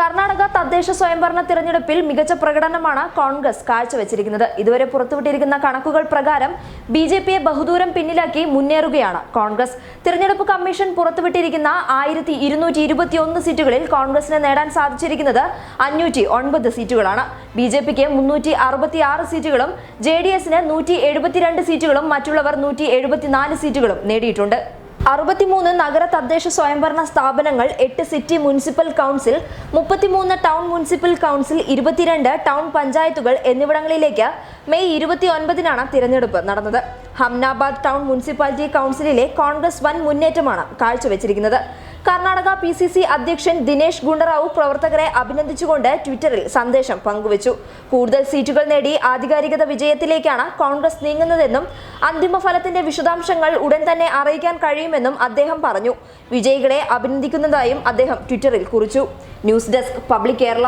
കർണാടക തദ്ദേശ സ്വയംഭരണ തിരഞ്ഞെടുപ്പിൽ മികച്ച പ്രകടനമാണ് കോൺഗ്രസ് കാഴ്ചവെച്ചിരിക്കുന്നത്. ഇതുവരെ പുറത്തുവിട്ടിരിക്കുന്ന കണക്കുകൾ പ്രകാരം ബിജെപിയെ ബഹുദൂരം പിന്നിലാക്കി മുന്നേറുകയാണ് കോൺഗ്രസ്. തിരഞ്ഞെടുപ്പ് കമ്മീഷൻ പുറത്തുവിട്ടിരിക്കുന്ന 1221 സീറ്റുകളിൽ കോൺഗ്രസിന് നേടാൻ സാധിച്ചിരിക്കുന്നത് 509 സീറ്റുകളാണ്. ബിജെപിക്ക് 366 സീറ്റുകളും JDSന് 172 സീറ്റുകളും മറ്റുള്ളവർ 174 സീറ്റുകളും നേടിയിട്ടുണ്ട്. 63 നഗര തദ്ദേശ സ്വയംഭരണ സ്ഥാപനങ്ങൾ, 8 city municipal council, 33 town municipal council, 22 town പഞ്ചായത്തുകൾ എന്നിവിടങ്ങളിലേക്ക് മെയ് 29-നാണ് തിരഞ്ഞെടുപ്പ് നടന്നത്. ഹംനാബാദ് ടൗൺ മുനിസിപ്പാലിറ്റി കൗൺസിലിലെ കോൺഗ്രസ് വൻ മുന്നേറ്റമാണ് കാഴ്ചവെച്ചിരിക്കുന്നത്. കർണാടക PCC അധ്യക്ഷൻ ദിനേശ് ഗുണ്ടറാവു പ്രവർത്തകരെ അഭിനന്ദിച്ചുകൊണ്ട് ട്വിറ്ററിൽ സന്ദേശം പങ്കുവച്ചു. കൂടുതൽ സീറ്റുകൾ നേടി ആധികാരികത വിജയത്തിലേക്കാണ് കോൺഗ്രസ് നീങ്ങുന്നതെന്നും അന്തിമ ഫലത്തിന്റെ വിശദാംശങ്ങൾ ഉടൻ തന്നെ അറിയിക്കാൻ കഴിയുമെന്നും അദ്ദേഹം പറഞ്ഞു. വിജയികളെ അഭിനന്ദിക്കുന്നതായും അദ്ദേഹം ട്വിറ്ററിൽ കുറിച്ചു. News desk public Kerala.